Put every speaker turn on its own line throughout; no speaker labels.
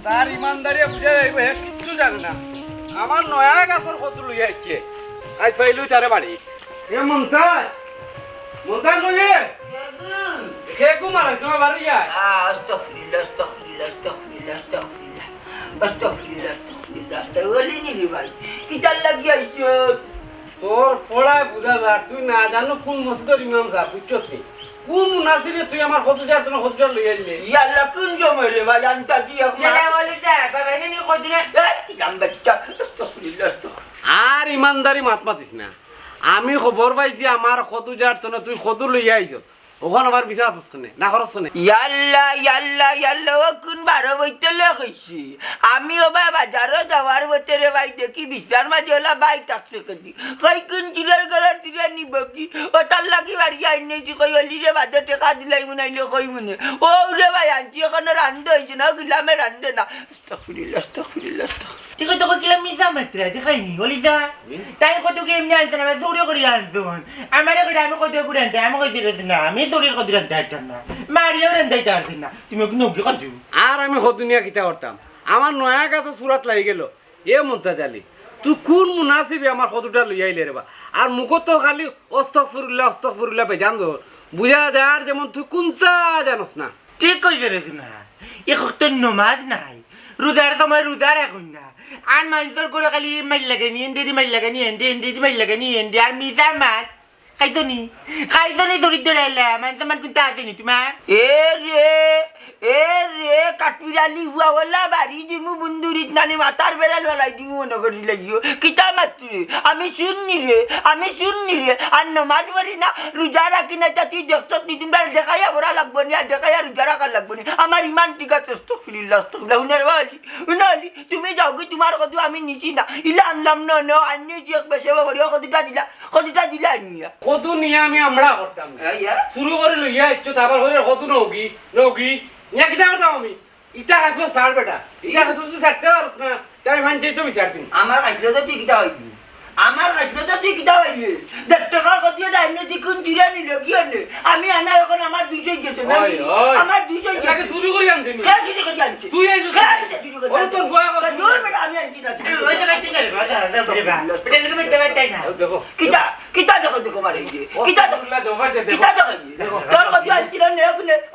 তার ইমানদারি বুঝে যাইবে কিচ্ছু জানে না আমার নয়া গাছের কত লইয়া আসছে আজ পাইলু তারে বাড়ি এ মন্তাজ মন্তাজ লইবে খেকু মারে তোমার বাড়ি যায়
আস্তাগফিরুল্লাহ আস্তাগফিরুল্লাহ আস্তাগফিরুল্লাহ আস্তাগফিরুল্লাহ আস্তাগফিরুল্লাহ আস্তাগফিরুল্লাহ তা ওলি নি ভাই কি চাল লাগি আইছো
তোর ফড়ায় বুঝা যা তুই না জানো কোন মসজিদের ইমাম যা বুঝছস নি কোন মুনাসিবে তুই আমার কত যার জন্য কত লই আইলে
ইয়া আল্লাহ কোন জমে রে ভাই আনতা কি
ইয়া ওলি যা বাবা নি কদিনে
জাম বাচ্চা আস্তাগফিরুল্লাহ আস্তাগফিরুল্লাহ
আর ইমানদারি মাত মাতিস না আমি খবর পাইছি আমার কত যার জন্য তুই কত লইয়া আইছত ওখানে আমার বিচার হচ্ছে না খরচ নেই
ইয়াল্লা ও কোন বারো বইতলে কইছি আমি ওবা বাজারও যাওয়ার বইতে ভাই দেখি বিছার মাঝে ওলা বাই থাকছে কদি কই কোন চিরার গলার চিরা নিব কি ও তার লাগি বাড়ি আইনেছি কই অলি রে বাদে টাকা দিলাই মুনাইলে কই মুনে ও রে ভাই আনছি এখন রান্ধে হইছে না গুলামে রান্ধে না আস্তাগফিরুল্লাহ আস্তাগফিরুল্লাহ
ঠিক তো কইলা মিছা মাত্রা দেখাইনি ওলি যা তাই কত কি এমনি আনছ না জোরে করে আনছন আমারে কইরা আমি কত করে আনতে আমি কইছি রে না আমি জোরে কত আনতে আইতাম না মারিও আনতে আইতাম না তুমি কি নকি কত
আর আমি হদুনিয়া কিতা করতাম আমার নয়া গাছে সুরাত লাগি গেল এ মন্তাজ আলী তুই কোন মুনাসিবে আমার কতটা লই আইলে রে বা আর মুখ তো খালি অস্তগফিরুল্লাহ বেজান দো বুঝা যার যেমন তুই কোনটা জানোস না
ঠিক কইছে রে না এক তো নমাজ নাই রোজার সময় রোজার এখন না আর মানুষের করে খালি মাইল লাগে নি এন্ডি মাইল লাগে নি এন্ডি মাইল লাগে নি এন্ডি আর মিছা মাছ খাইছনি দরিদ্র আইলা মানুষ মান কোনটা আসেনি তোমার
এ রে কাটপিরালি হুয়া ওলা বাড়ি দিমু বন্ধুরিত নানি মাথার বেড়াল বেলাই দিমু মনে করি লাগিও কিতা মাত্রে আমি শুননি রে আর নমাজ পড়ি না রোজা রাখি না চাচি দেখছ তিনবার দেখাইয়া ভরা লাগবো নি আর দেখাইয়া রোজা রাখা লাগবো নি আমার ইমান ঠিক আছে আস্তাগফিরুল্লাহ উনালি তুমি যাও কি তোমার কথা আমি নিছি না ইলা আনলাম না আনিছি এক বেশে করিও কতটা দিলা আনিয়া
কত নিয়ে আমি আমরা করতাম শুরু করে লইয়া ইচ্ছো তারপর হলে কত নৌকি নিয়ে কিতা করতাম আমি ইটা খাইছো সার বেটা ইটা খাইছো তুই সারতে পারছ না তাই মানছে তো বিচার দিন
আমার খাইছো তো তুই কিতা হইবি দেড় টাকার কথা আনিছি কোন জিরা নিল কি আনে আমি আনা এখন আমার 200 গেছে আমার 200
গেছে শুরু করে আনছিস তুই আইছো ও তোর বুয়া কথা
আমি আনছি না
ওই জায়গা ঠিক আছে পেটের মধ্যে বাইটাই না
দেখো
কিতা দেখো মারে কিতা দেখো তোর কথা আনছি না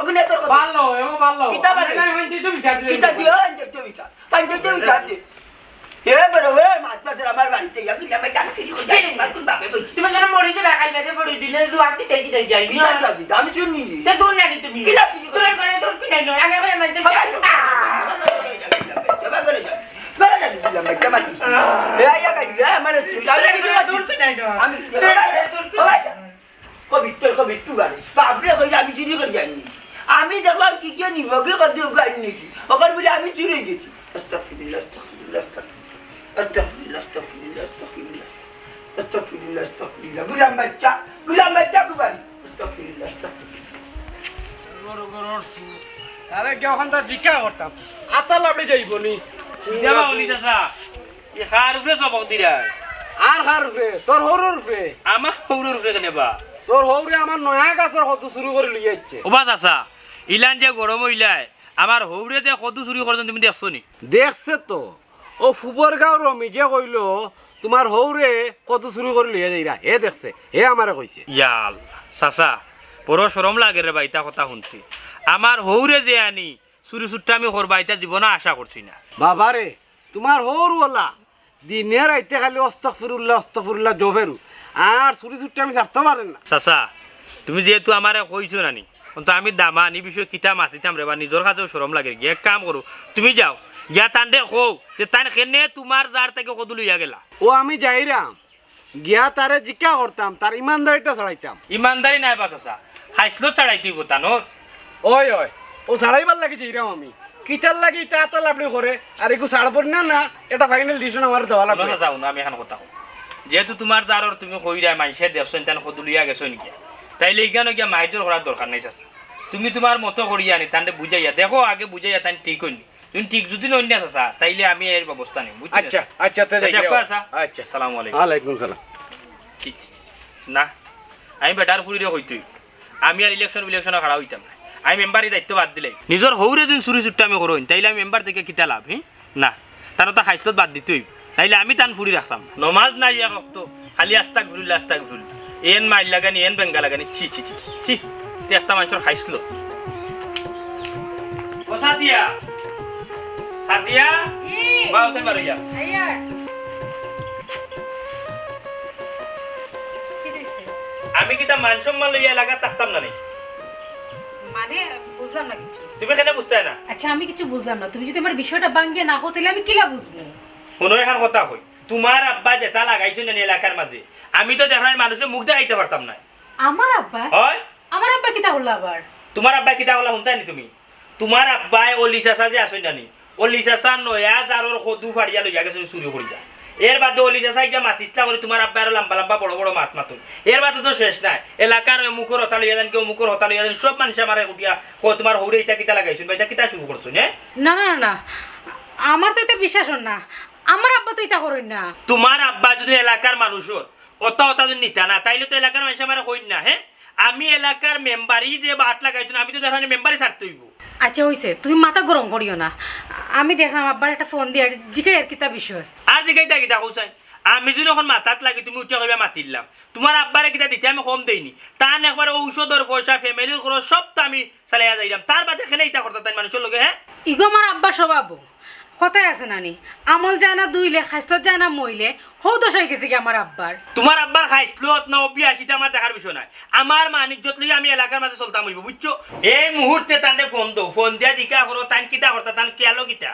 ওখানে তোর কথা
ভালো
কিতা বারে
না মানছে তো বিচার দিন
কিতা দিও আনছে তো বিচার পাঞ্চায়েতে বিচার দে এ বড় ওই মাছপাতের আমার বাড়িতে যাবি আমি জানছি
তুমি কেন মরিতে রাখাই বেঁধে পড়ি দিনে দু আটটি দেখি যাই
আমি শুনি
তে শুন না তুমি তোর করে তোর কি নাই আগে করে মানতে
আমি দেখলাম কি নিব কি কত নিয়েছি ওখানে বলে আমি চুরে গেছি গুলাম বাচ্চা কুবারি
আরে কি ওখান তা জিকা করতাম আতা লাবড়ে যাইব নি
যাবা ওলি চাচা এ খার উপরে সবক দিরা
আর খার রে তোর হরুর রে
আমার হৌরের উপরে কেনেবা
তোর হৌরে আমার নয়া গাছের কত শুরু করে লই যাচ্ছে
ওবা চাচা ইলান যে গরম হইলাই আমার হৌরে যে কত চুরি করতেন তুমি দেখছো নি
দেখছে তো ও ফুবরগাঁও রমি যে কইল তোমার হৌরে কত শুরু করে লইয়া যাইরা হে দেখছে হে আমারে কইছে
ইয়াল চাচা বড় শরম লাগে রে বাইতা কথা শুনছি আমার হৌরে যে আনি চুরি চুট্টা আমি করবা এটা জীবনে আশা করছি না
বাবারে তোমার হৌরওয়ালা দিনে রাইতে খালি অস্তগফিরুল্লাহ জোফেরু আর চুরি চুট্টি আমি ছাড়তে পারেন না
চাচা তুমি যেহেতু আমারে কইছো নানি কিন্তু আমি দামা নি বিষয়ে কিতা মাতিতাম রে বা নিজের কাছেও শরম লাগে গিয়ে এক কাম করো তুমি যাও গিয়া তান্ডে কও যে তান কেনে তোমার যার থেকে কত লইয়া গেলা
ও আমি যাইরাম গিয়া তারে জিজ্ঞা করতাম তার ইমানদারিটা ছাড়াইতাম
ইমানদারি নাই বা চাচা খাইছিল ছাড়াই তুই বোতানো
ওই ও ছাড়াইবার লাগে যাইরাম আমি কিতার লাগে ইটা আতা লাভলি করে আর একটু ছাড়ব না এটা ফাইনাল ডিসিশন আমার দেওয়া লাগবে
না যাও না আমি এখন কথা কই যেহেতু তোমার যারর তুমি কইরা মাইসে দেখছো তান কত লইয়া গেছো নাকি তাইলে ইগানো গিয়া মাইজর করার দরকার নাই চাচা তুমি তোমার মতো করিয়া আনি তান্ডে বুঝাইয়া দেখো আগে বুঝাইয়া তান ঠিক হইনি তুমি ঠিক যদি নই না চাচা তাইলে আমি এর ব্যবস্থা নিব বুঝছো
আচ্ছা
আচ্ছা আসসালামু আলাইকুম
ওয়ালাইকুম সালাম
না আমি বেটার পুরিরে হইতই আমি আর ইলেকশন খাড়া হইতাম না আমি মেম্বারই দায়িত্ব বাদ দিলে নিজের হৌরে দিন চুরি চুট্টা আমি করুন তাইলে আমি মেম্বার থেকে কিতা লাভ না তার তো খাইছত বাদ দিতেই নাইলে আমি টান ফুরি রাখলাম নমাজ নাই তো খালি আস্তাক ঘুরল এন মাইল লাগানি এন বেঙ্গা লাগানি ছি ছি ছি ছি একটা মানুষের খাইছিল ও সাদিয়া সাদিয়া বাও সে বাড়িয়া আমি কিতা মান সম্মান লইয়া লাগা থাকতাম না
মানে বুঝলাম না কিছু
তুমি কেন বুঝতে না
আচ্ছা আমি কিছু বুঝলাম না তুমি যদি আমার বিষয়টা ভাঙিয়ে না হো তাহলে আমি কিলা বুঝবো
কোনো এখন কথা কই তোমার আব্বা যেটা লাগাইছো না এলাকার মাঝে আমি তো দেখার মানুষের মুখ দেখাইতে পারতাম না
আমার আব্বা
হয়
আমার আব্বা কিতা হলো আবার
তোমার আব্বা কিতা হলা শুনতানি তুমি তোমার আব্বাই অলি চাচা যে আসই জানি অলি চাচা নয়া জারর সদু ফাড়িয়া লইয়া গেছে চুরি করিয়া এর বাদে অলি চাচা ইটা মাতিস্তা করে তোমার আব্বা আর লম্বা লম্বা বড় বড় মাত মাতুন এর বাদে তো শেষ নাই এলাকার মুখর হতা লইয়া জানি কেউ মুখর হতা লইয়া জানি সব মানুষ আমার উঠিয়া তোমার হৌরে ইটা কিতা লাগাইছেন বা এটা কিতা শুরু করছো
না না না আমার তো এটা বিশ্বাস না আমার আব্বা তো এটা করেন না
তোমার আব্বা যদি এলাকার মানুষের অত অত যদি নিতা না তাইলে তো এলাকার মানুষ আমার কইন না হ্যাঁ আমি এলাকার মেম্বারই যে বাট লাগাইছেন আমি তো দেখানি মেম্বারই ছাড়তে হইব
আচ্ছা হইছে তুমি মাথা গরম করিও না আমি দেখলাম আব্বার একটা ফোন দিয়ে জিজ্ঞাই আর কিতা বিষয়
আর জিগাইতা কিতা কইছাই আমি যদি এখন মাথাত লাগি তুমি উঠে কইবা মাতিলাম তোমার আব্বারে কিতা দিতে আমি কম দেইনি তান একবার ঔষধের পয়সা ফ্যামিলির খরচ সব তো আমি চালাইয়া যাইলাম তার বাদে এখানে ইটা করতে তাই মানুষের লগে হ্যাঁ
ইগো আমার আব্বার স্বভাব কথাই আছে নানি আমল যায় না দুইলে খাইস্ত যায় না মইলে হৌ দোষ হয়ে গেছে কি আমার আব্বার
তোমার আব্বার খাইছলত না অবিয়াসিতে আমার দেখার বিষয় নাই আমার মানিজ্যত লইয়া আমি এলাকার মাঝে চলতাম হইব বুঝছো এই মুহূর্তে তান্ডে ফোন দাও ফোন দিয়া জিকা করো তান কিতা করতা তান কিয়ালো কিতা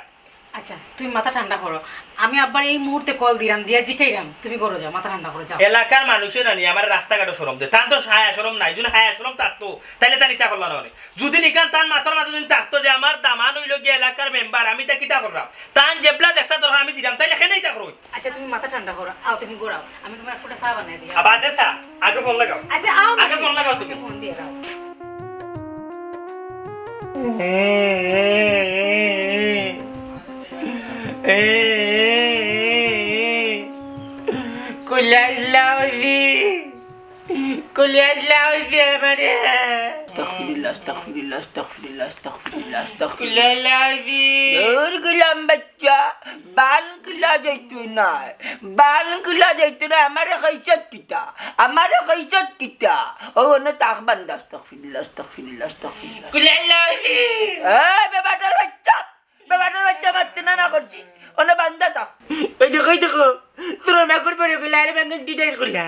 আচ্ছা তুমি মাথা ঠান্ডা করো আমি আব্বার এই মুহূর্তে কল দিলাম দিয়া জিকাইরাম তুমি করো যাও মাথা ঠান্ডা করে যাও
এলাকার মানুষের জানি আমার রাস্তাঘাটে সরম দে তান তো হায়া সরম নাই যদি হায়া সরম থাকতো তাইলে তার ইচ্ছা করলো না যদি নিকান তান মাথার মাঝে যদি থাকতো যে আমার দামান হইল গিয়ে এলাকার মেম্বার আমি তা কিতা করলাম তান জেবলা একটা দরকার আমি দিলাম তাইলে এখানেই তা করো
আচ্ছা তুমি মাথা ঠান্ডা করো আও তুমি গোড়াও আমি তোমার ফুটা চা বানাই দিই
আবার দেসা আগে ফোন লাগাও
আচ্ছা আও
আগে ফোন লাগাও তুমি
ফোন দিয়ে দাও
গুলাম বাচ্চা বানগুলা যাইতো না আমারে কইছত কিতা ও না তাক বান্দা আস্তাগফিরুল্লাহ বেবাটার বাচ্চা মারতে না করছি ওনা বান্দা তা
ওই দেখো তোর মাকড় পড়ে গেল আরে বাঙ্গন ডিজাইন করিলা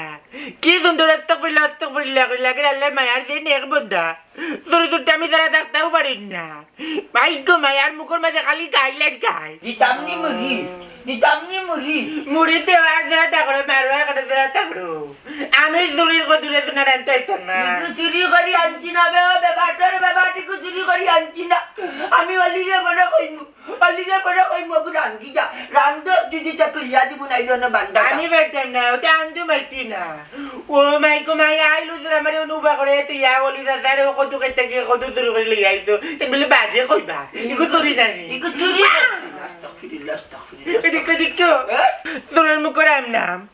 কি সুন্দর আস্তাগফিরুল্লাহ করিলা কে আল্লাহর মায়ার দেন এক বন্ধা তোর আমি তারা থাকতেও পারি না ভাগ্য মায়ার মুখের মাঝে খালি গাইলাইট গায়
দিতামনি
মুড়ি দেওয়ার দেওয়া তাকড়ো মারবার কাটা দেওয়া তাকড়ো আমি চুরির কদুরে তোমার আনতে হইতাম না
চুরি করি আনছি না বেবাটিকে চুরি করি আনছি না আমি অলিরে করে কইমু রান্ধি যা রান্ধ যদি তাকে লিয়া দিব না ইলো না বান্দা
আমি পারতাম না ওটা আনতে মাইতি না ও মাইকো মাই আইলু তোর আমার অনুবা করে তুই বলি দাদারে কত কেটে কত চুরি করে লিয়ে আইতো তেন বলে বাজে কইবা ইগো চুরি নাই
ইগো চুরি আস্তাগফিরুল্লাহ
দেখো তোর মুখ করে নাম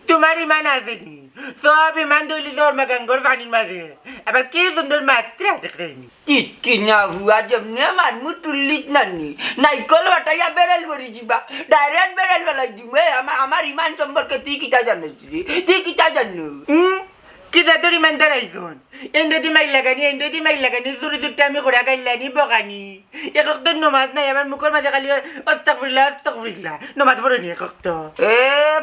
তোমার ইমান আসেনি সব ইমান দইলি তোর মাগাঙ্গর পানির মাঝে আবার কি সুন্দর মাত্রা দেখলেনি
কিনা হুয়া জমনে মানমু তুল্লিত নানি নাইকল বাটাইয়া বেরেল ভরি যাবা ডাইরেক্ট বেরেল বেলাই দিব আমার ইমান সম্পর্কে তুই কিতা জানিস
কিতা তোর ইমান দাঁড়াইছন এন্ডি মাইল লাগানি চুরি চুরটা আমি ঘোরা গাইলানি বকানি একক তো নমাজ নাই আমার মুখের মাঝে খালি অস্তাগফিরুল্লাহ নমাজ পড়নি একক তো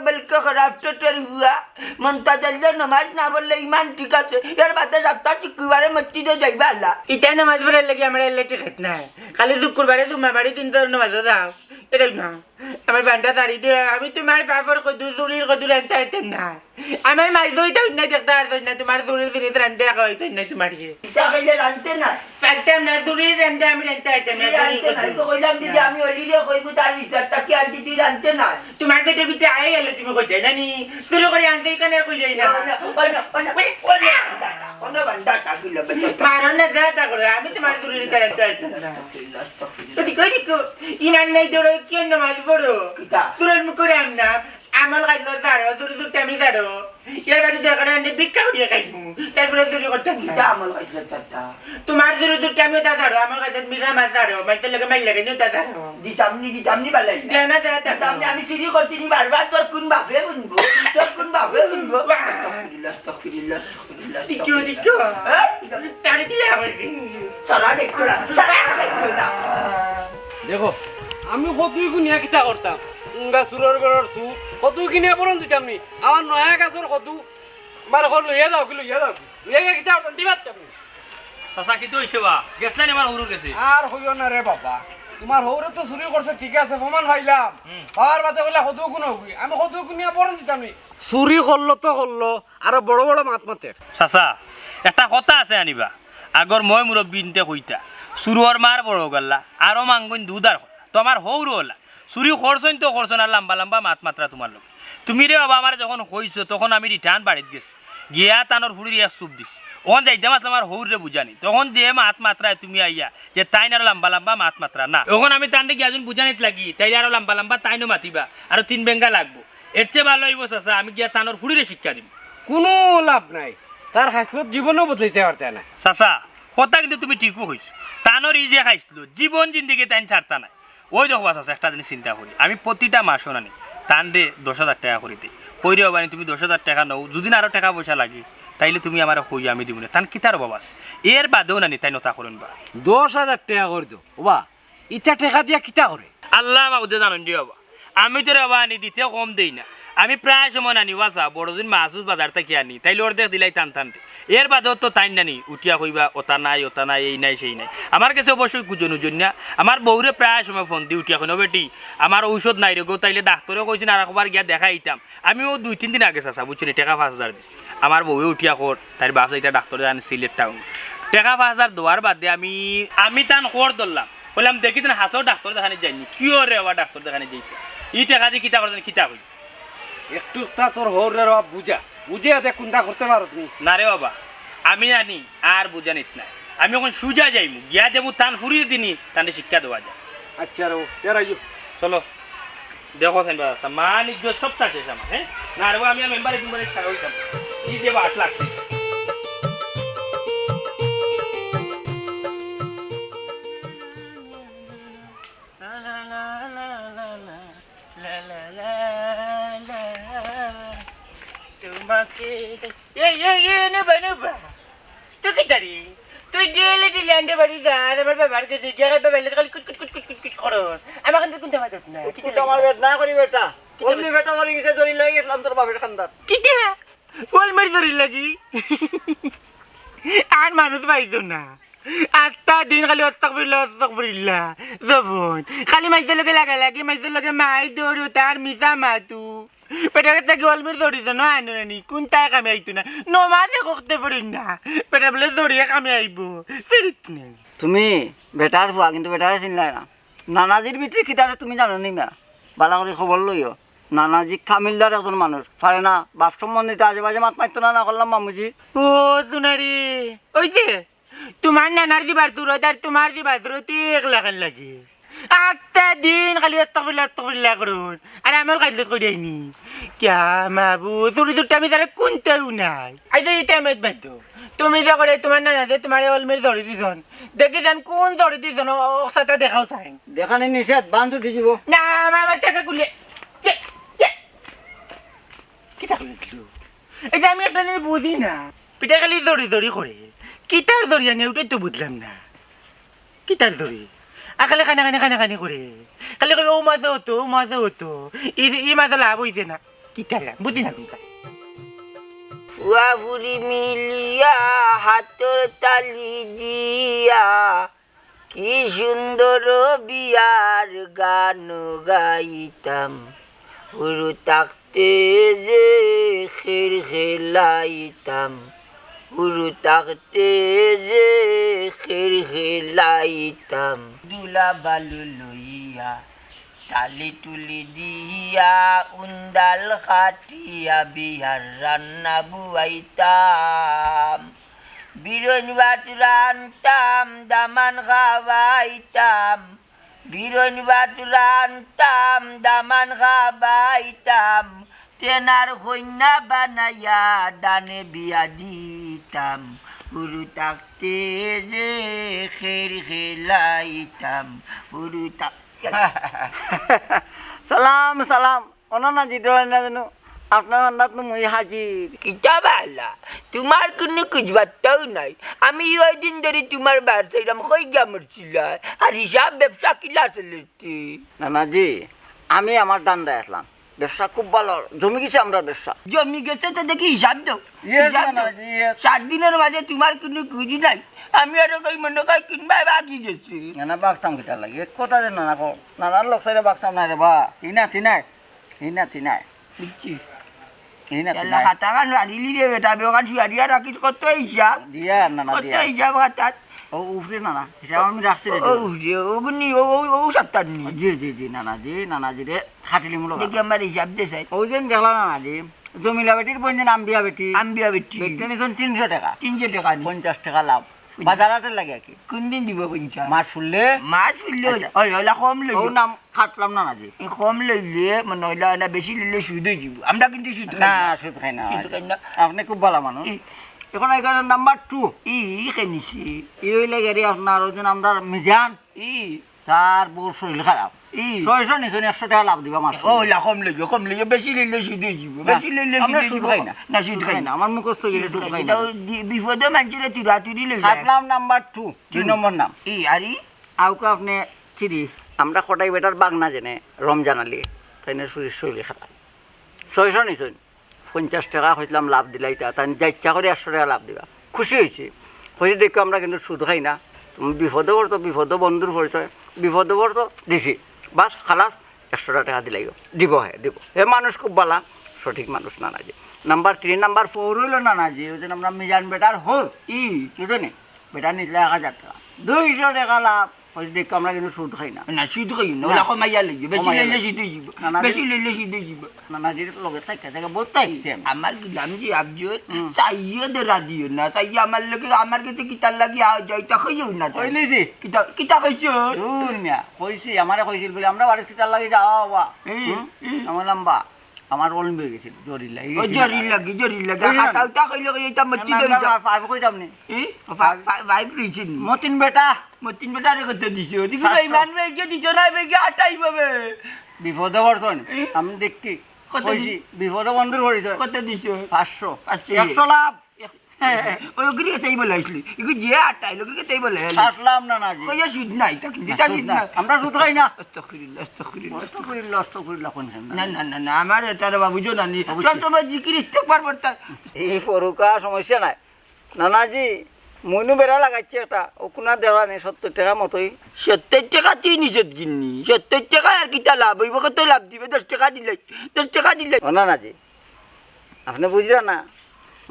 বলকে খারাপ তো তোর হুয়া মন্তাজ নমাজ না বললে ইমান ঠিক আছে এর বাদে সপ্তাহ শুক্রবারে মসজিদে যাইবা আল্লাহ
ইটা নামাজ পড়ার লাগে আমার এলে ঠিক নাই খালি শুক্রবারে তোমার বাড়ি তিন তোর নামাজও যাও এটাই না আমার বান্ডা দাঁড়ি দিয়ে আমি তোমার বাপর কদু চুরির কদু রানতে পারতাম না আমার মাই দইটা না দেখতে পারতাম না তোমার চুরির জিনিস রানতে দেখা হইতাম না তোমার
রানতে না
পারতাম না চুরির রানতে আমি রানতে পারতাম না
কইলাম যে আমি অলিরে কইবো তার বিচারটা কি আনছি তুই রানতে না
তোমার পেটের ভিতরে আড়াই গেলে তুমি কই যাই না নি চুরি করে আনতে কেন কই যাই না মারো না দেখা করে আমি তোমার চুরির রানতে পারতাম না ইমান নাই তোর কি নামাজ পড়ো চুরের মুখ করে আম না আমল খাইলো দাঁড়ো চুরি চুরতে আমি দাঁড়ো এর বাড়ি দরকার আমি ভিক্ষা করিয়ে খাইবো তারপরে চুরি করতাম না
কিতা আমল খাইছো চাচা
তোমার চুরি চুরতে আমিও তা দাঁড়ো আমার কাছে মিঠা মাছ দাঁড়ো মাছের লগে মাইল লাগে নিও তা দাঁড়ো
দিতামনি বালাই
দেও না দেও
দিতামনি আমি চুরি করছি নি বারবার তোর কোন বাপে বুনবো তোর কোন বাপে বুনবো আস্তাগফিরুল্লাহ
দিকিও দিকিও তাড়ি দিলে হবে
সারা দেখো না
দেখো আমি কতই গুনিয়া কিতা করতাম উঙ্গা সুরের ঘরের সু কতই কিনিয়া পড়ন দিতাম নি আমার নয়া গাছের কত বার হল লইয়া যাও কি লইয়া যাও লইয়া কিতা করতাম দিবাত তুমি
চাচা কিন্তু হইছে বা গেছলাই আমার হুরুর গেছে
আর হইও না রে বাবা তোমার হৌরে তো চুরি করছে ঠিক আছে প্রমাণ পাইলাম পাওয়ার বাদে বলে কত গুণ হবি আমি কত গুনিয়া পড়ন দিতাম নি চুরি করলো তো করলো আর বড় বড় মাত মাতে
চাচা এটা কথা আছে আনিবা আগর মই মুরব্বী নিতে কইতা সুরর মার বড় গল্লা আরো মাঙ্গুন দুধার তোমার হৌর হলা চুরি করছন তো করছন আর লম্বা লম্বা মাত মাত্রা তোমার লোক তুমি রে বাবা আমার যখন হইছো তখন আমি রিটার্ন বাড়িত গেছি গিয়া তানোর ফুড়ির এক চুপ দিছি ওখান যাইতে মাত্র আমার হৌরে বুঝানি তখন যে মাত মাত্রায় তুমি আইয়া যে তাইন আরো লম্বা লম্বা মাত মাত্রা না তখন আমি তান্ডে গিয়া যখন বুঝানিত লাগি তাই আরো লম্বা লম্বা তাইনও মাতিবা আরো 3 বেঙ্গা লাগবো এর চেয়ে ভালো হইব চাচা আমি গিয়া তানোর ফুড়িরে শিক্ষা দিব
কোনো লাভ নাই তার হাসপাত জীবনও বদলাইতে পারতে না
চাচা কথা কিন্তু তুমি ঠিকও হইছো তানোর ই যে খাইছিল জীবন জিন্দিগি তাইন ছাড়তা নাই ওই দেখো চাচা একটা জিনিস চিন্তা করি আমি প্রতিটা মাসও নানি তান্ডে 10,000 টাকা করিতে কইরেও বানি তুমি 10,000 টাকা নাও যদি আরো টাকা পয়সা লাগে তাইলে তুমি আমার কই আমি দিব না তান কিতার বাবাস এর বাদেও নানি তাই নতা করুন বা
10,000 টাকা করে দাও ওবা ইটা টাকা দিয়া কিতা করে
আল্লাহ বাবুদে জানেন দিও বাবা আমি তো বাবা আনি দিতে কম দেই না আমি প্রায় সময় নানি ওয়াসা বড়দিন মাসুস বাজার থেকে আনি তাইলে ওর দেখ দিলাই টান টানতে এর বাদেও তো তাই নানি উঠিয়া কইবা ওটা নাই এই নাই সেই নাই আমার কাছে অবশ্যই কুজন উজন না আমার বউরে প্রায় সময় ফোন দিয়ে উঠিয়া কইন বেটি আমার ঔষধ নাই রে গো তাইলে ডাক্তারেও কইছেন আর একবার গিয়া দেখাইতাম আমিও 2-3 দিন আগে চাচা বুঝছেন টাকা 5,000 দিছি আমার বউয়ে উঠিয়া কর তাই বাস এটা ডাক্তারে আনি সিলেট টাউন টাকা 5,000 দেওয়ার বাদে আমি তান কর ধরলাম বললাম দেখি তেন হাসও ডাক্তার দেখানি যাইনি কিও রে আবার ডাক্তার দেখানি যাইতে ই টাকা দিয়ে কিতা করছেন কিতা হই
একটু তা তোর হৌরে বুঝা বুঝে দেখ কোনটা করতে পারো তুমি
না রে বাবা আমি আনি আর বুঝানিত নাই আমি এখন সুজা যাইমু গিয়া যাবো টান ফুরিয়ে দিনি তানে শিক্ষা দেওয়া যায়
আচ্ছা রে তেরাইও
চলো দেখো সেন বাবা মান ইজ্জত সব থাকে আমার হ্যাঁ না রে আমি মেম্বারে ছাড়া হইতাম ই যে 8 লাখ
তোমাকে তুই কি জানি তুই ডেলে ডেলে আনতে পারি যা আমার বাবার কাছে গিয়ে বাবার খালি কুট কুট কুট কুট কুট কুট করো আমার কিন্তু কোনটা মাথাস না
কিন্তু আমার বেদনা করি বেটা বললি বেটা মরে গেছে দড়ি লাগি গেছিলাম তোর বাপের খান্দার
কিটা বল মারি ধরি লাগি আর মানুষ পাইছো না আটটা দিন খালি অস্তাগফিরুল্লাহ জবন খালি মাইজের লগে লাগি মাইজের লগে মাই দৌড়ো তার মিছা মাতু পেটের থেকে অলমির দৌড়িছে না আইনো নানি কোনটাই কামে আইতো না নমাজে করতে পারি না পেটে বলে দৌড়িয়ে কামে আইব ফেরিত নেই
তুমি বেটার ফুয়া কিন্তু বেটারে চিনলাই না নানাজির ভিতরে কিতা আছে তুমি জানো নি মা বালা করে খবর লইও নানাজি কামিলদার একজন মানুষ পারে না বাপ সম্বন্ধিত আজে বাজে মাত মারতো না করলাম মামুজি
ও সোনারি ওই যে তোমার নানার দিবার সুরত আর তোমার দিবার সুরত এক লাগান লাগে আটটা দিন খালি অস্তাগফিরুল্লাহ করুন আর আমার কাজলত করে আইনি ক্যা মাবু চুরি চুরটা আমি তারা কোনটাও নাই আইতে এই টাইমত বাধ্য তুমি যা করে তোমার নানা যে তোমার অলমের ধরে দিছন দেখি যান কোন ধরে দিছন সাথে দেখাও চাই
দেখানি নিষেধ বান্ধ উঠে যাব
না আমার টাকা গুলে কি টাকা গুলো এই যে আমি একটা জিনিস বুঝি না পিঠা খালি দড়ি করে কিতার দড়ি জানি ওটাই তো বুঝলাম না কিতার দড়ি আর খালি খানি করে খালি কই ও মাঝে হতো ই মাঝে লাভ হইছে না কিতার লাভ বুঝি না কোনটা
উয়াফুরি মিলিয়া হাতর তালি দিয়া কি সুন্দর বিয়ার গান গাইতাম উরু তাকতে যে খের খেলাইতাম উরু তাকতে যে খের খেলাইতাম দুলা বালু লইয়া তালি তুলি দিয়া উন্দাল খাটিয়া বিহার রান্না বুয়াইতাম বিরন বাট রানতাম দামান খাওয়াইতাম বিরন বাট রানতাম দামান খাওয়াইতাম তেনার কন্যা বানাইয়া দানে বিয়া দিতাম পুরু থাকতে যে খের খেলাইতাম পুরু
সালাম সালাম অনানা জিডর না জানো আপনার আন্দাজ তো মই হাজির
কিতা বালা তোমার কোনো কুজবাত্তাও নাই আমি ওই দিন ধরে তোমার বাড়ছিলাম কই গামরছিল আর হিসাব ব্যবসা কিলা চলেছে
নানাজি আমি আমার দান্দায় আসলাম ব্যবসা খুব ভালো জমি গেছে আমরা ব্যবসা
জমি গেছে তো দেখি হিসাব দাও
Yes,
হিসাব দাও।
নানাজি, yes.
7 দিনের মাঝে তোমার কোনো কুজি নাই আমি আরো কই মনে কই কিনবা বাকি গেছে
নানা বাগতাম কিটা লাগে কথা যে নানা কো নানার লোক সাইডে বাগতাম না রে বা হিনা তিনাই
বুঝছি
হিনা
এলা
তিনাই
খাতা গান আড়িলি রে বেটা বেগান শুয়ারিয়া রাখিস কত হিসাব
দিয়া নানা
কত
দিয়া
হিসাব খাতা
ও উফরে নানা হিসাব আমি রাখছি রে
ও রে ওগুনি ও সপ্তাহনি
জি নানাজি রে খাটিলি মুলো
দেখি আমার হিসাব দে চাই
ওই দিন দেখলা নানাজি জমিলা বেটির বন্ধন আম্বিয়া বেটি
আম্বিয়া বেটি
বেটি নিছেন 300 টাকা
300 টাকা নি
50 টাকা লাভ বাজারাতে লাগে কি
কোন দিন দিব পঞ্চা
মাছ ফুললে
মাছ ফিরলে ওই ওলা কম লই
ও নাম খাটলাম নানাজি
কম লইলে মানে ওইলা না বেশি লইলে সুদ হয়ে যাব আমরা কিন্তু সুদ
না সুদ খাই না
সুদ খাই না
আপনি খুব ভালো মানুষ এখন এখানে নাম্বার 2
ই খেনিছি
এই হইলে গাড়ি আপনার ওই জন্য আমরা মিজান
ই
তার বউর শরীর খারাপ
ই
600 নিছেন 100 টাকা লাভ দিবা মাছ
ওলা কম লইলে বেশি লইলে সুদ হয়ে যাব বেশি লইলে
আমরা সুদ খাই না
না সুদ খাই না
আমার মুখস্থ গেলে সুদ খাই না
এটা বিপদে মানুষের তুরাতুরি লই
খাটলাম নাম্বার 2 2 নম্বর নাম
ই আরি
আউকে আপনি চিরি আমরা কটাই বেটার বাগনা জেনে রমজান আলী তাই না শরীর খারাপ 600 নিছেন 50 টাকা হইলাম লাভ দিলাই তাই যা ইচ্ছা করে 100 টাকা লাভ দিবা খুশি হয়েছি হয়ে দেখো আমরা কিন্তু সুদ খাই না তুমি বিপদে পড়তো বিপদ বন্ধুর পরিচয় বিপদে পড়তো দিছি বাস খালাস 100 টাকা দিলাইও দিব এ মানুষ খুব ভালা সঠিক মানুষ নানাজি নাম্বার 3 নাম্বার 4 হইল নানাজি ওই জন্য আমরা মিজান বেটার হোল কি জানি বেটা নিলে 1000 টাকা 200 টাকা লাভ হয়ে দেখো আমরা কিন্তু সুদ খাই না
না সুদ খাই না ওলা কমাইয়া লইবে বেশি লইলে সুদ হয়ে যাব বেশি লইলে সুদ হয়ে যাব
নানাজির লগে থাকে বহুত থাকছে
আমার আমি যে আবজুর চাইও ধরা দিও না তাই আমার লোকে আমার কাছে কিতার লাগি যাইতা খাইও না
কইলি জি
কিতা খাইছো
দূর মিয়া কইছি আমারে কইছিল বলে আমরা বাড়ি চিতার লাগে যাও বা আমার লম্বা আমার ওলম হয়ে গেছিল জরি লাগি
ও জরি লাগি হাতাউতা কইলো এইটা মচ্ছি ধরি যা
ফাইভ কইতাম নি
ভাই প্রিচিন
মতিন বেটা
মতিন বেটা রে কত দিছো দিবি ভাই মানবে কে দিছো না ভাই কে আটাই পাবে
বিপদে পড়তন আমি দেখছি কইছি বিপদে বন্ধুর পরিচয়
কত দিছো
500
500
100 লাভ
ওই গরি তাই বলাইছলি ইগু যে আটাই লোকে তাই বলে
কাটলাম না না জি
কইয়া সুদ নাই তা কিন্তু তা সুদ না
আমরা সুদ খাই না
আস্তাগফিরুল্লাহ কোন না আমার এটা রে বাবু জানি সব সময় জিকির ইস্তেগফার করতে
এই পরুকা সমস্যা নাই নানাজি মনু বেড়া লাগাইছে একটা ও কোনা দেওয়া নেই 70 টাকা মতোই
70 টাকা তুই নিজত কিনি 70 টাকা আর কিতা লাভ হইব কত লাভ দিবে 10 টাকা দিলে
ও নানাজি আপনি বুঝলেন না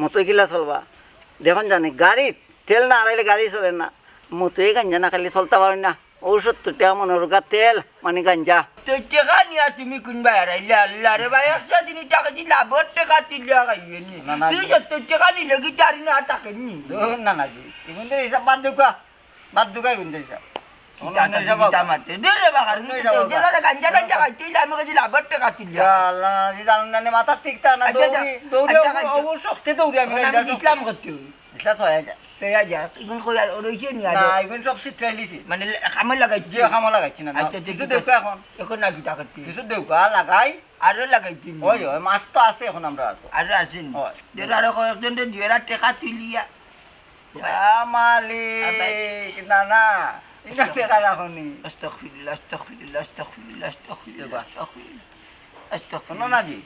মতোই কিলা চলবা দেখুন জানি গাড়ি তেল না আড়াইলে গাড়ি চলে না মতোই গাঞ্জা না খালি চলতে পারেন না ও 70 টাকা মনোরগা তেল মানে গাঞ্জা
70 টাকা নিয়া তুমি কোনবা আড়াইলে আল্লাহ রে ভাই 100 দিন টাকা দি লাভ টাকা তিলা গাইবে নি তুই 70 টাকা নিলে কি চারি না টাকা নি
নানাজি ইগুন হিসাব বাদ দুকা ইগুন হিসাব
কিতা মাতে দে বাগার কি তেলা গাঞ্জা খাইতে আমি কাছে লাভ টাকা তিলা
আল্লাহ নানাজি জানেন না মাথা ঠিক তা না দৌড়ি ও শক্তি দৌড়ি আমি
ইসলাম করতে
ইসলা তো হয়ে যায়
সেয়া যা ইগুন কই আর রইছে নি
না ইগুন সব সিট্রাই লিছি
মানে খামে লাগাইছি
যে খামা লাগাইছি না
আচ্ছা
কিছু দেখো
এখন না কিতা করতে
কিছু দেউকা লাগাই
আরো লাগাইছি
ওই মাছ তো আছে এখন আমরা আছো
আরো আছেন আরো কয়েকজন 2000 টাকা তুলিয়া
মালিক না ইনা টাকা রাখনি
আস্তাগফিরুল্লাহ
না জি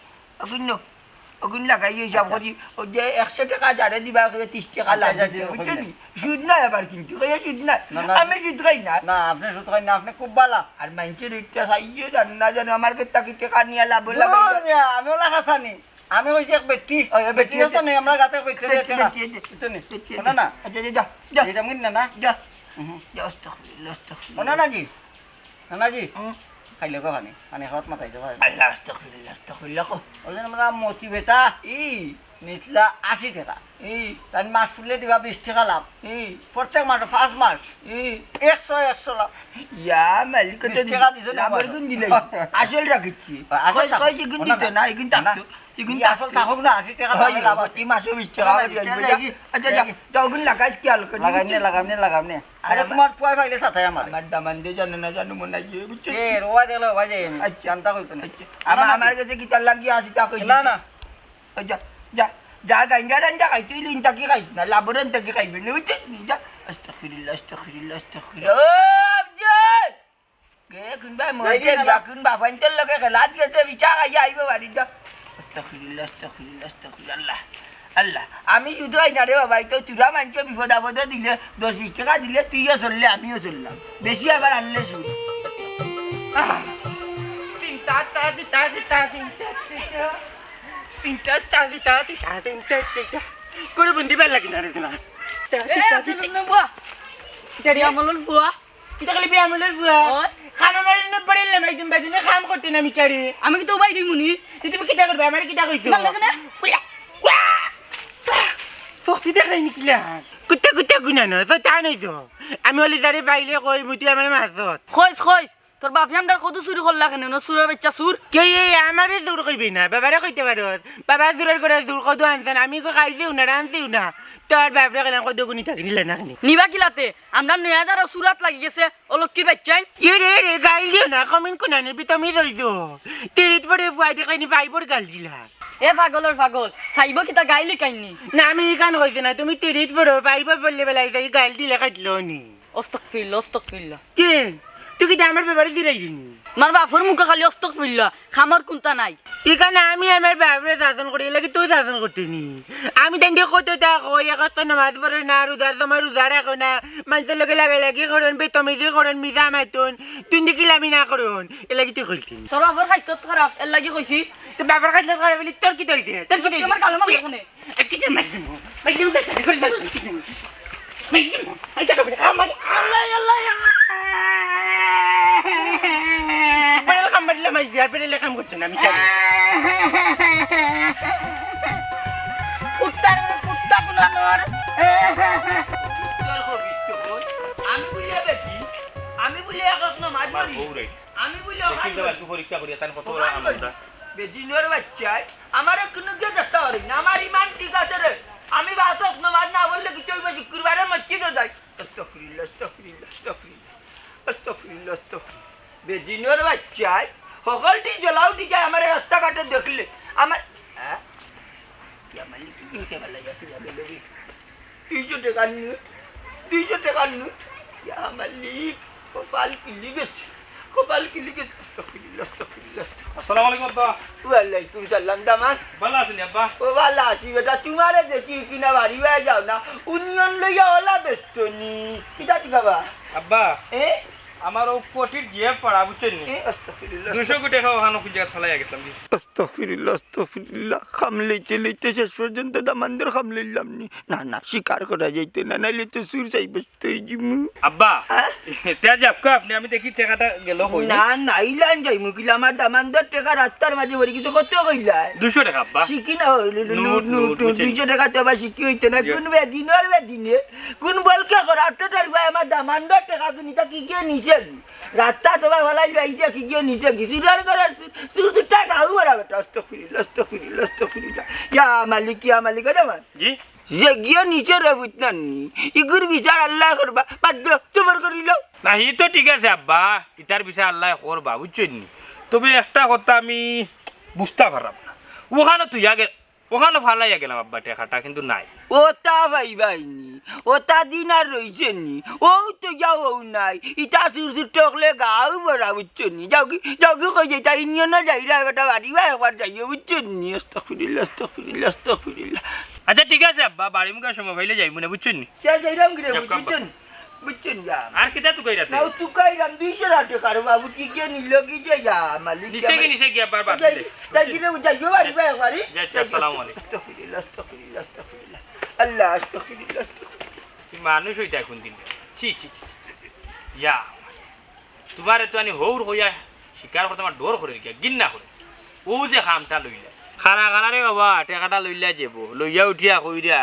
অগুন লাগাই হিসাব করি ও যে 100 টাকা যারে দিবা 30 টাকা লাগে বুঝছেন সুদ নাই আবার কিন্তু সুদ নাই আমি সুদ খাই না
না আপনি সুদ খাই না আপনি খুব ভালো
আর মানুষের ইচ্ছা খাইয়ে না জানো আমার কাছে টাকা নিয়ে লাভ লাগে
আমিও লাগাছানি আমি হইছি এক বেটি বেটি তো নেই আমরা গাতে কইতে না না
আচ্ছা যা যা
এটা মিন না
যা আস্তাগফিরুল্লাহ
নানাজি খাইলে গো পানি খাওয়াত মাথায় যাবো
আল্লাহ আস্তাগফিরুল্লাহ
ওই আমরা মতি বেটা নিচলা 80 টাকা তাই মাছ ফুলে দিবা 20 টাকা লাভ প্রত্যেক মাস 5 মাস 100 লাভ
ইয়া মালিক
টাকা দিছো না
আমার গুণ দিলাই আসল রাখিছি কইছি গুণ দিতে না কিন্তু কিন্তু
আসল থাকুক না 80 টাকা দামে লাভ আছে।
প্রতি মাসে 20 টাকা করে আসবে। আচ্ছা যাও গুণ লাগাইস খেয়াল করে
লাগামনে আরে তোমার পুয়াই ফাইলে সাথে আমার
আমার দামান দিয়ে জানো না জানো মনে হয় বুঝছো
এ রোয়া দেখলে ভাই যাই আমি জানতা কইতো না
আমার কাছে কি তার লাগিয়ে 80 টাকা কইছি
না না
যা যা যা গাইঙ্গারান যা খাইতে লিন তাকে খাই না লাবরেন তাকে খাইবে না বুঝছো যা আস্তাগফিরুল্লাহ আস্তাগফিরুল্লাহ আস্তাগফিরুল্লাহ ও আফজল কে কোন ভাই মরে যা কোন বাবান্তের লগে খেলা দিয়েছে বিচা খাই আইবে বাড়ি যা আস্তাগফিরুল্লাহ আস্তাগফিরুল্লাহ আস্তাগফিরুল্লাহ আল্লাহ আমি শুধু আই না রে বাবা তো চূড়া মানছে বিপদ আপদে দিলে 10-20 টাকা দিলে তুইও চললে আমিও চললাম বেশি আবার আনলে শুন
করে বন্দি পাই লাগি না রে শোনা
বিয়ামলের বুয়া
এটা খালি বিয়ামলের বুয়া খানা মারি না পড়িলে মাইদিন বাজিনে কাম করতে না মিচারি
আমি কি তো বাইরে মুনি
তুমি কিটা করবে আমার কিটা কইছো সত্যি দেখ নাই নিকিলা কুত্তা কুত্তা গুনা না তো তা নাই তো আমি ওলি জারে পাইলে কই মুতি আমার মাছত
খইস তোর বাপ আমদার কত চুরি করলা কেন না চুরের বাচ্চা চুর
কে আমারে জোর কইবি না বাবারে কইতে পারো বাবা জোরের করে জোর কত আনছেন আমি কো খাইছিও না রানছিও না তোর বাপরে কেন কত গুনি থাকি নিলে না কেন
নিবা কিলাতে আমরা 9000 সুরাত লাগি গেছে ও লক্ষ্মীর বাচ্চাই
রে গাইল দিও না কমেন্ট কোনা নিবি তুমি যাইছো তিরিত পরে ফুয়াই দেখাইনি ফাইবর গাল দিলা
এ পাগলের পাগল খাইব কিতা গাইলি কাইনি
না আমি কান কইছি না তুমি তিরিত পরে ফাইবর বললে বেলাই যাই গাল দিলে কাটলো নি
অস্তক
কে তুই কি আমার ব্যাপারে দিলাই দিনি
মার বাপর মুখে খালি অস্তক ফিরলা খামার কোনটা নাই
এখানে আমি আমার বাপরে শাসন করি লাগে তুই শাসন করতে নি আমি তেন কত দেখো এক নামাজ পড়ে না রোজার তোমার রোজা রাখো না মানুষের লোকে লাগে লাগে করেন বেতমিজি করেন মিজা মাইতুন তুই দেখিলে আমি না করুন এ লাগি তুই কইতি
তোর বাপর খাইছত খারাপ এর লাগি কইছি
তো বাপর খাইলে খারাপ বলি তোর কি হইছে তোর কি
আমার কালো মাল এখানে
কি যে মাইমু মাইমু দেখতে কই মাইমু আইতা কবে আমার আল্লাহ বড় কাম বললে মাই দিয়ার পেলে কাম করছ না আমি চাই
কুত্তা গুনানোর
আমি বুঝলে দেখি আমি বুঝলে একস না মাছ মারি আমি বুঝলে
পরীক্ষা করি তার কত
বেজিনোর বাচ্চায় আমার কোনো কে দেখতে পারি না আমার ইমান ঠিক আছে রে আমি বাসক নামাজ না বললে কিছু হইবে শুক্রবারে মসজিদে যাই আস্তাগফিরুল্লাহ আস্তাগফিরুল্লাহ আস্তাগফিরুল্লাহ আস্তাগফিরুল্লাহ আস্তাগফিরুল্লাহ বেজিনোর বাচ্চায় সকলটি জ্বলাউটি যায় আমার রাস্তাঘাটে দেখলে আমার মালিক কিনতে ভালো যাচ্ছে 200 টাকার নোট মালিক কপাল কিলি গেছে আস্তাগফিরুল্লাহ আস্তাগফিরুল্লাহ
আসসালামু আলাইকুম আব্বা
ওয়ালাইকুম সালাম দামান
ভালো আছেন আব্বা
ও ভালো আছি বেটা তোমারে দেখি কিনা বাড়ি হয়ে যাও না উন্নয়ন লইয়া ওলা ব্যস্ত নি কিতা বাবা
আব্বা
এ
আমার ও পটির গিয়ে পড়া বুঝছেন নি
আস্তাগফিরুল্লাহ
200 কোটি খাওয়া হানো খুঁজে ফেলাই গেছিলাম
আস্তাগফিরুল্লাহ খাম লইতে শেষ পর্যন্ত দামানদের খাম লইলাম নি না শিকার করা যাইতে না নাইলে তো সুর চাই ব্যস্ত জিমু
আব্বা তেজ আপকা আপনি আমি দেখি টাকাটা গেল হই
না নাইলান যাই মুকিল আমার দামানদের টাকা রাস্তার মাঝে ভরি কিছু কত কইলা
200 টাকা আব্বা
শিখি না 200 টাকা তো আবার শিখি হইতে না কোন বেদিনে কোন বলকে করা আটটার ভাই আমার দামানদের টাকা কিনিতা কি কে নিছে রাস্তা তোমার ভালাই বাইছে কি কে নিছে কিছু ডার করার সুর টাকা হুয়া বেটা আস্তাগফিরুল্লাহ ইয়া মালিক দামান
জি
যে গিয়ে নিচে রে বুঝনান ইগুর বিচার আল্লাহ করবা বাধ্য তোমার করিল
না ই তো ঠিক আছে আব্বা ইতার বিষয় আল্লাহ করবা বুঝছেন নি তবে একটা কথা আমি বুঝতে পারলাম না ওখানে ফালাইয়া গেলাম আব্বা টাকাটা কিন্তু নাই
ওটা ভাইনি ওটা দিন আর রইছে নি ও তো যাও নাই ইটা সুর টকলে গাও বড়া বুঝছেন নি যাও কি কই যাই ইনিও না যাই রা বেটা বাড়ি বা একবার যাইও বুঝছেন নি আস্তাগফিরুল্লাহ
আচ্ছা ঠিক আছে আব্বা বাড়ি মুখে সময় হইলে যাই মনে বুঝছেন নি
যাইরাম গরে বুঝছেন যা
আর কিটা তু কইরাতে
নাও তু কাইরাম 200 টাকা আর বাবু কি কে নিল কি যে যা মালিক
নিচে কি আব্বা বাদ দিলে
তাই দিলে যাইও বাড়ি বা একবার
আসসালামু আলাইকুম
আস্তাগফিরুল্লাহ আল্লাহ আস্তাগফিরুল্লাহ
মানুষ হইতা কোন দিন ছি ইয়া তোমারে তো আনি হৌর হইয়া শিকার করতে আমার ডর করে গিয়া গিন্না করে ও যে খামটা লইলা খারা রে বাবা টাকাটা লইলা যাব লইয়া উঠিয়া কইরা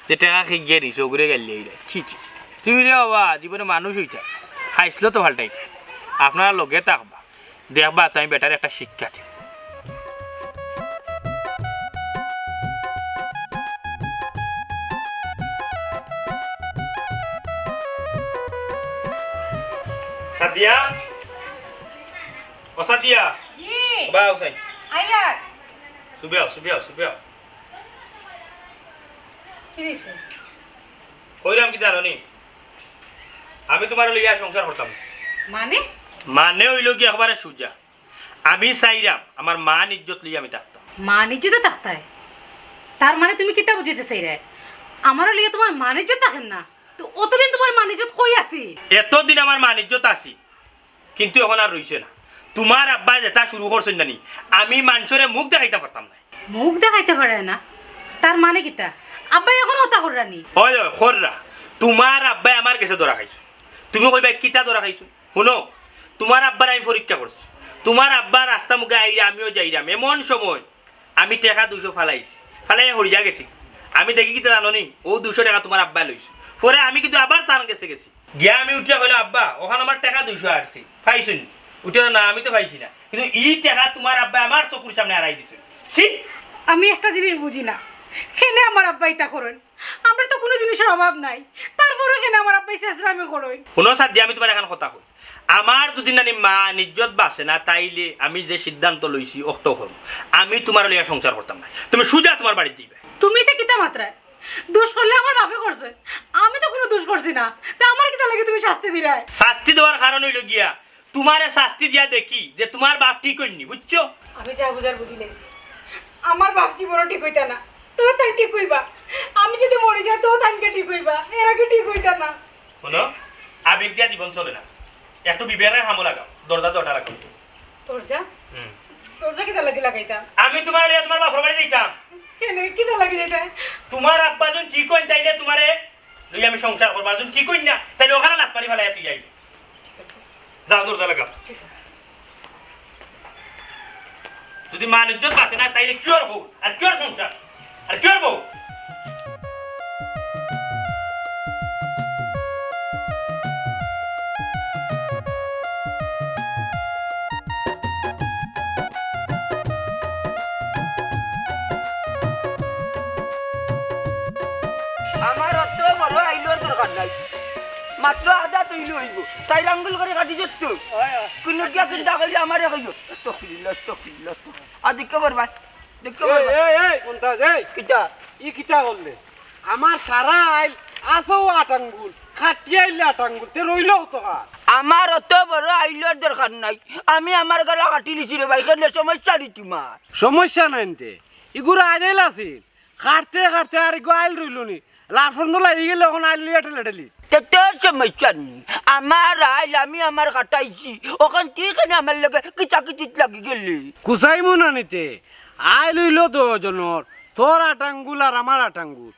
যে টাকা খেয়ে দিছ ওগুলো গেলে ছি তুমি রে বাবা জীবনে মানুষ হইতা খাইছিল তো ভালটাইতা আপনারা লগে থাকবা দেখবা তুমি বেটার একটা শিক্ষা সাদিয়া ও সাদিয়া
জি
বাউ সাই
আইয়ার
সুবিয়া
কি দিছে
কইরাম কি জানো নি আমি তোমার লইয়া সংসার করতাম
মানে
মানে হইল কি একবারে সুজা আমি চাইরাম আমার মান ইজ্জত লইয়া আমি থাকতাম
মানিজ্যতে থাকতায় তার মানে তুমি কিতা বুঝিতে চাইরে আমারও লিগে তোমার মানিজ্য থাকেন না তো অতদিন তোমার মানিজ্যত কই আছি
এতদিন আমার মান ইজ্জত আছি কিন্তু এখন আর রইছে না তোমার আব্বা যেটা শুরু করছেন জানি আমি মানুষরে মুখ দেখাইতে পারতাম না
মুখ দেখাইতে পারে না তার মানে কিতা আব্বাই এখন হতা কররানি
হয় খররা তোমার আব্বাই আমার কাছে ধরা খাইছো তুমি কইবা কিতা ধরা খাইছো শুনো তোমার আব্বার আমি পরীক্ষা করছি তোমার আব্বার রাস্তা মুখে আইরা আমিও যাইরাম এমন সময় আমি টাকা 200 ফালাই হরিয়া গেছি আমি দেখি কিতা জানো নি ও 200 টাকা তোমার আব্বাই লইছে পরে আমি কিন্তু আবার তার কাছে গেছি গিয়া আমি উঠিয়া কইলাম আব্বা ওখানে আমার টাকা 200 আসছে পাইছুন উঠিয়া না আমি তো পাইছি না কিন্তু এই টাকা তোমার আব্বা আমার চকুর সামনে হারাই দিছে ঠিক
আমি একটা জিনিস বুঝি না কেন আমার আব্বাই তা করেন আমরা তো কোনো জিনিসের অভাব নাই তারপরে কেন আমার আব্বাই চেষ্টামি করেন
কোনো সাথে আমি তোমার এখন কথা কই আমার যদি নানি মা ইজ্জত বাসে না তাইলে আমি যে সিদ্ধান্ত লইছি অক্ত করব আমি তোমার লইয়া সংসার করতাম না তুমি সুজা তোমার বাড়ি দিবে
তুমি তো কিতা মাত্রায় দোষ করলে আমার বাপে করছে আমি তো কোনো দোষ করছি না তা আমার কিতা লাগে তুমি শাস্তি দিরায়
শাস্তি দেওয়ার কারণ হইল গিয়া তোমারে শাস্তি দিয়া দেখি যে তোমার বাপ ঠিক হইনি বুঝছো
আমি যা বুঝার বুঝি লেছি আমার বাপ জীবনও ঠিক হইতা না তোর তাই ঠিক হইবা আমি যদি মরে যাই তো তাইকে ঠিক হইবা এর আগে ঠিক হইতা না
শোনো আবেগ দিয়া জীবন চলে না একটু বিবেরে হামো লাগাও দরজা লাগাও
তোর যা কিতা লাগি লাগাইতা
আমি তোমার লইয়া তোমার বাপের বাড়ি যাইতাম
কেন কিতা লাগি যেটা
তোমার আব্বা যখন ঠিক হইন তাইলে তোমারে লইয়া আমি সংসার করবার যখন ঠিক হইন না তাইলে ওখানে লাত পারি ফেলাই তুই যাইবি
ঠিক আছে
যাও দরজা লাগাও
ঠিক আছে
যদি মান ইজ্জত বাসে না তাইলে কি করবো আর কি সংসার আর কি করবো
আমার অত বড় আইলোর দরকার নাই মাত্র আধা তৈরি হইব 4 আঙ্গুল করে কাটি যত কোন গিয়া চিন্তা কইলে আমারে কইও আস্তাগফিরুল্লাহ আর দেখো বরবা
এই মন্তাজ এই
কিটা
কিতা করলে আমার সারা আইল আসো আটাঙ্গুল খাটিয়া আইলে আটাঙ্গুল তে রইল তো
আমার অত বড় আইলোর দরকার নাই আমি আমার গলা কাটি লিছি রে ভাই কেন সমস্যা নি তোমার
সমস্যা নাই তে ইগুরা আইল আছে কাটতে আর ইগো আইল রইল নি লাফন তো লাগি গেল এখন আইল লিয়া ঠেলি
তোর সমস্যা নেই আমার আইল আমি আমার কাটাইছি ওখান ঠিক না আমার লগে কিচিত লাগি গেলি
কুসাইমু না নিতে আইল হইল তো জনর তোর আটাঙ্গুল আর আমার আটাঙ্গুল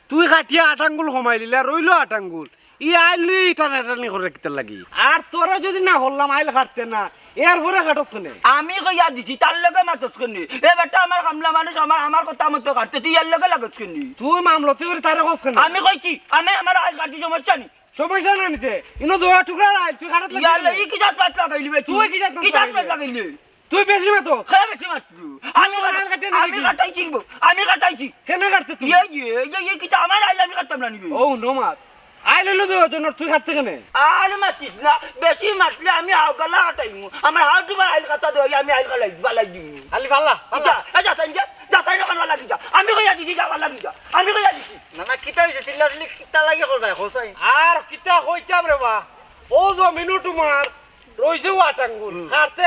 তুই কাটিয়া আটাঙ্গুল কমাই দিলে রইল আটাঙ্গুল ই আইলি টানাটানি করে রাখতে লাগি আর তোরা যদি না হল্লাম আইল কাটতে না এরপরে কাটছ শুনে
আমি কইয়া দিছি তার লগে মাতছ কেন এ বেটা আমার কামলা মানুষ আমার কথা মতো কাটতে তুই এর লগে লাগছ কেন
তুই মামলতি করে তারে কস কেন
আমি কইছি আমি আমার আইল কাটছি সমস্যা নেই
সমস্যা না নিতে ইনো দুয়া টুকরা আইল তুই কাটত
ইয়ার
লাগি
ই কি জাত পাত লাগাইলি বে
তুই কি জাত
পাত লাগাইলি
তুই বেশি মত
খায় বেশি মাতলু আমি কাটাইছি আমি কাটাইছি
কেন কাটতে তুই
এই কি আমার আইল আমি কাটতাম না নিবে
ও নোমাত আইল হইল তো জনর তুই কাটতে কেন
আর মাতিস না বেশি মাসলে আমি হাওগালা কাটাইমু আমার হাও তোমার আইল কাটা দেই আমি আইল বালাই দিমু
আলি পাল্লা
আচ্ছা আচ্ছা সাইন যা কানা লাগি যা আমি কইয়া দিছি যা লাগি যা আমি কইয়া দিছি
না কিতা হইছে চিল্লাচিল্লি কিতা লাগে করবা হোসাই
আর কিতা কইতাম রে বা ও জমিনু তোমার রইছে আটাঙ্গুল কাটতে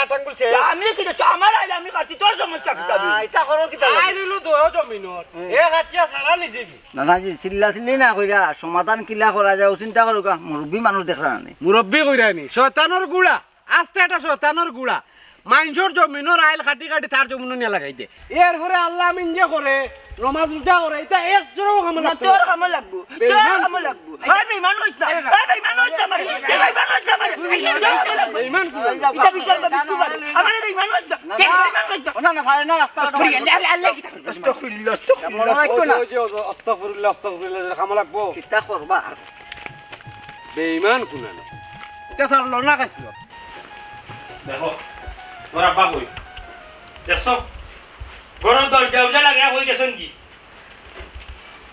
আটাঙ্গুল ছে
আমি কি তো আমার আইল আমি কাটি তোর সমস্যা কি তাবি
এটা করো কিতা
আইল হইল তো জমিনত এ কাটিয়া সারা নিছিবি
নানাজি চিল্লাচিল্লি না কইরা সমাধান কিলা করা যায় চিন্তা করো কা মুরব্বী মানুষ দেখরা না
মুরব্বী কইরানি শয়তানের গুড়া আস্তে এটা শয়তানের গুড়া মাইনসর জমিনের আইল কাটি তার জমিন নিয়ে লাগাই দে এরপরে আল্লাহ মিনজে করে নমাজ রোজা করে এটা এক জোড়াও কাম
না তোর কাম লাগবো এই বেঈমান হইতা এই বেঈমান হইতা মারি এই বেঈমান হইতা মারি
বেঈমান কি
এটা বিচার করবি তুই আমার বেঈমান হইতা বেঈমান হইতা
না না ভাই না রাস্তা
আল্লাহ কি আস্তাগফিরুল্লাহ
আস্তাগফিরুল্লাহ কাম লাগবো
কিতা করবা
বেঈমান কোন না এটা সারলো না কাছিল
দেখো তোর আব্বা কই দেখছো ঘরের দরজা লাগে হয়ে গেছেন কি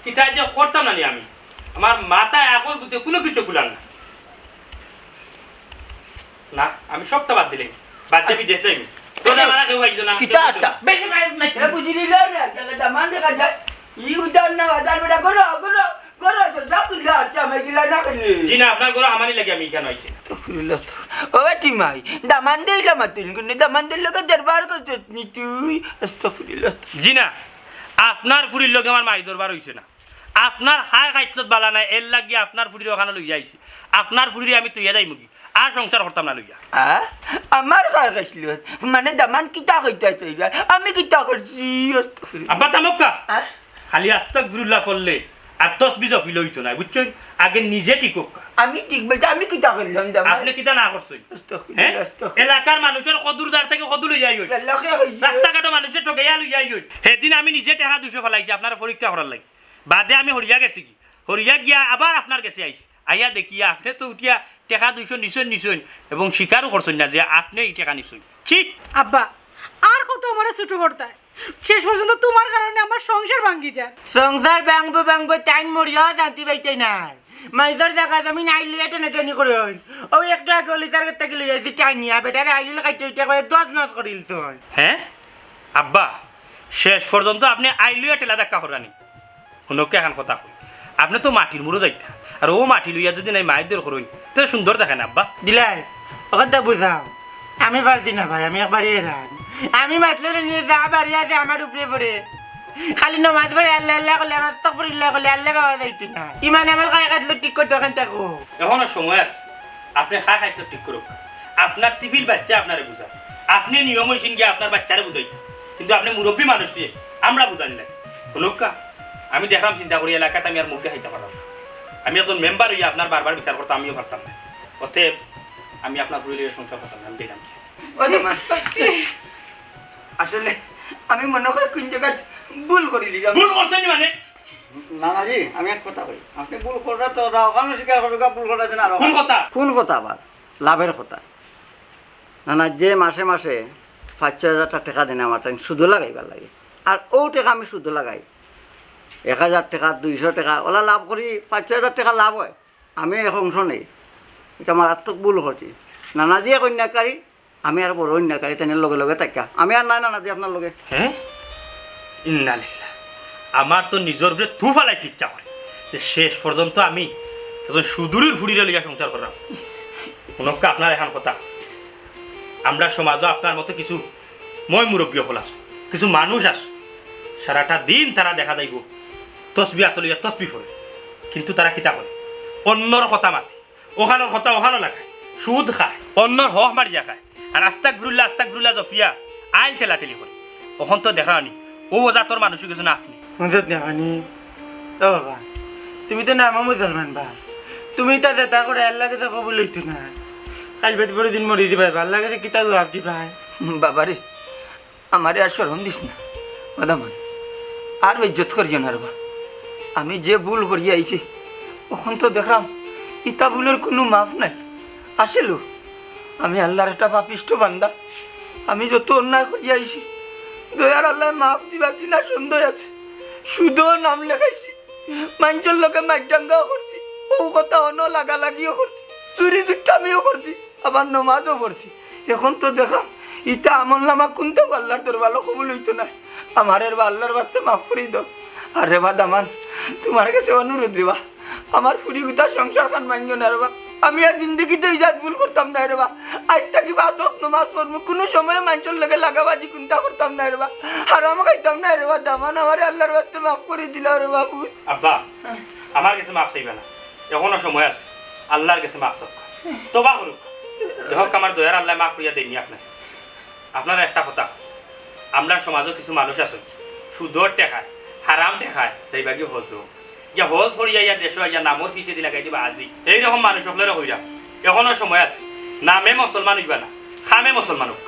কিতা যে করতাম না আমি আমার মাথায় এখন বুঝতে কোনো কিছু গুলাম না না আমি সবটা বাদ দিলাম বাদ দিয়ে বিদেশ যাইনি তোরা মারা কেউ আইতো না
কিতা আটা
বেশি ভাই
এ বুঝিলি না তাহলে দামান দেখা যায় ই উদার না আদার বেটা করো করো করো তো ডাকুলা আচ্ছা আমি গিলা না করলি
জি না আপনার ঘরে আমারই লাগে আমি কেন আইছি
তো ফুলিল তো ও টিমাই দামান দেইলা মাতুল কিন্তু দামান দিল লোকে দরবার করতে নি তুই তো ফুলিল
জি না আপনার ফুরির লগে আমার মাই দরবার হইছে না আপনার হায় খাইতলত বালা নাই এর লাগি আপনার ফুরির ওখানে লইয়া আইছি আপনার ফুরিরে আমি তুইয়া যাই মুগি আর সংসার করতাম না লইয়া
আমার কাছে গেছিল মানে দামান কিতা কইতাছ আমি কিতা করছি
আব্বা তামক্কা খালি আস্তাগফিরুল্লাহ পড়লে আর তসবিহ ফিল হইতো না বুঝছেন আগে নিজে টিকক
আমি ঠিক বলতে আমি কিতা করলাম দামান
আপনি কিতা না করছেন হ্যাঁ এলাকার মানুষের কদুরদার থেকে কদুর লইয়াই হই রাস্তাঘাটে মানুষের ঠকাইয়া লইয়াই হই সেদিন আমি নিজে টাকা 200 ফলাইছি আপনার পরীক্ষা করার লাগি বাদে আমি হরিয়া গেছি কি হরিয়া গিয়া আবার আপনার কাছে আইছি আইয়া দেখিয়া আপনি তো উঠিয়া টাকা 200 নিছেন এবং স্বীকারও করছেন না যে আপনি এই টাকা নিছেন ঠিক
আব্বা আর কত আমার ছোট করতায় শেষ পর্যন্ত তোমার কারণে আমার সংসার ভাঙ্গি যায়
সংসার ভাঙবো টাইম মরিয়াও জানতে পাইতে নাই মাইজর জায়গা জমি নাই লিয়ে টেনে করে ও একটা গলিতার থেকে লই আইছি টাইনিয়া বেটারে আইলুলে কাইতে উইটা করে 10 নজ করিলছ
হ্যাঁ আব্বা শেষ পর্যন্ত আপনি আইলুয়া টেলা দেখা করানি শুনকে এখন কথা কই আপনি তো মাটির মুড়ো যাইতা আর ও মাটি লইয়া যদি নাই মাইদের করুন তো সুন্দর দেখে না আব্বা
দিলাই ওটা বুঝাও আমি পারছি না ভাই আমি একবারই এরান আমি মাছলে নিয়ে যা বাড়ি আছে আমার উপরে পড়ে খালি নমাজ পড়ে আল্লাহ আল্লাহ করলে আর আস্তাগফিরুল্লাহ করলে আল্লাহ পাওয়া যাইতো না ইমান আমল খাই খাইলে ঠিক করতে ওখান থাকো
এখনো সময় আছে আপনি খাইতে ঠিক করুক আপনার টিফিল বাচ্চা আপনারে বুঝা আপনি নিয়ম হইছেন গিয়ে আপনার বাচ্চারে বুঝাই কিন্তু আপনি মুরব্বী মানুষ দিয়ে আমরা বুঝানি না শুনুকা আমি দেখলাম চিন্তা করি এলাকাতে আমি আর মুখে খাইতে পারলাম আমি একজন মেম্বার হইয়া আপনার বারবার বিচার করতাম আমিও পারতাম না অতএব আমি আপনার পরিবারের সংসার করতাম আমি দেখলাম
আসলে আমি মনে হয় কোন জায়গায় ভুল করি দিলাম
ভুল করছেন মানে
নানাজি আমি এক কথা কই আপনি ভুল করা তো ওখানে স্বীকার করবে ভুল করা যেন আর
কোন কথা
কোন কথা আবার লাভের কথা নানা যে মাসে মাসে 5,000 টাকা দেন আমার টাইম শুধু লাগাইবার লাগে আর ও টাকা আমি শুধু লাগাই 1,000 টাকা 200 টাকা ওলা লাভ করি 5,000 টাকা লাভ হয় আমি এক অংশ নেই এটা মারাত্মক ভুল করছি নানাজিয়ে কন্যাকারী আমি আর বড় কন্যাকারী তেনের লগে লগে টাকা আমি আর নাই নানাজি আপনার লগে
হ্যাঁ ইন্নালিল্লাহ আমার তো নিজের উপরে থু ফালাইতে ইচ্ছা হয় যে শেষ পর্যন্ত আমি একজন সুদূরের ফুড়িরে লইয়া সংসার করলাম কোনকে আপনার এখন কথা আমরা সমাজও আপনার মতো কিছু মই মুরব্বী হল আস কিছু মানুষ আস সারাটা দিন তারা দেখা যাইব তসবি আতলিয়া তসবি ফোরে কিন্তু তারা কিতা করে অন্যর কথা মাতে ওখানোর কথা ওখানো লাগায় সুদ খায় অন্যর হক মারিয়া খায় আর আস্তাগফিরুল্লাহ জফিয়া আইল টেলাটেলি করে ওখান তো দেখা নি ও জাতর মানুষ কিছু না আপনি
মজত দেখানি ও বাবা তুমি তো নামা মুসলমান বা তুমি তা যেটা করে আল্লাহকে তো কবুল লইতো না কাল বেদ পরে দিন মরি দিবাই ভাল লাগে কিতা জবাব দিবাই
বাবারে আমারে আর শরম দিস না ওদামান আর ইজ্জত করিও না রে আমি যে ভুল করি আইছি ওখান তো দেখলাম ইতা ভুলের কোনো মাফ নাই আসিল আমি আল্লাহর একটা পাপিষ্ট বান্দা আমি যত অন্যায় করি আইছি দয়ার আল্লাহ মাফ দিবা কিনা সন্দেহ আছে শুধুও নাম লেখাইছি মানুষের লোকে মাইডাঙ্গাও করছি ও কথা অন্য লাগালাগিও করছি চুরি চুট্টামিও করছি আবার নমাজও পড়ছি এখন তো দেখলাম ইটা আমল নামা কোনটা আল্লাহর তোর ভালো কবুল হইতো না আমার এর আল্লাহর বাস্তে মাফ করি দাও আর রে বা দামান তোমার কাছে অনুরোধ রেবা আমার ফুরি গুতা সংসার খান মাইঙ্গ না রেবা আমি আর জিন্দগিতে ইজাত ভুল করতাম না রেবা আজ থাকি বাত নমাজ পড়বো কোনো সময় মানুষের লগে লাগাবাজি কোনটা করতাম না রেবা হারাম খাইতাম না রেবা দামান আমার আল্লাহর বাস্তে মাফ করে দিলা রে বাবু
আব্বা আমার কাছে মাফ চাইবে না এখনো সময় আছে আল্লাহর কাছে মাফ চাও তোবা করুক দেখক আমার দয়ার আল্লাহ মাফ করিয়া দেয়নি আপনার একটা কথা আমরা সমাজও কিছু মানুষ আছে সুদর টেকায় হারাম টেকায় সেইবাগি হজ ইয়া হজ করিয়া ইয়া দেশ ইয়া নামর পিছিয়ে দি লাগাই দিবা আজি এইরকম মানুষ সকলের হইয়া এখনো সময় আছে নামে মুসলমান হইবা না খামে মুসলমান হোক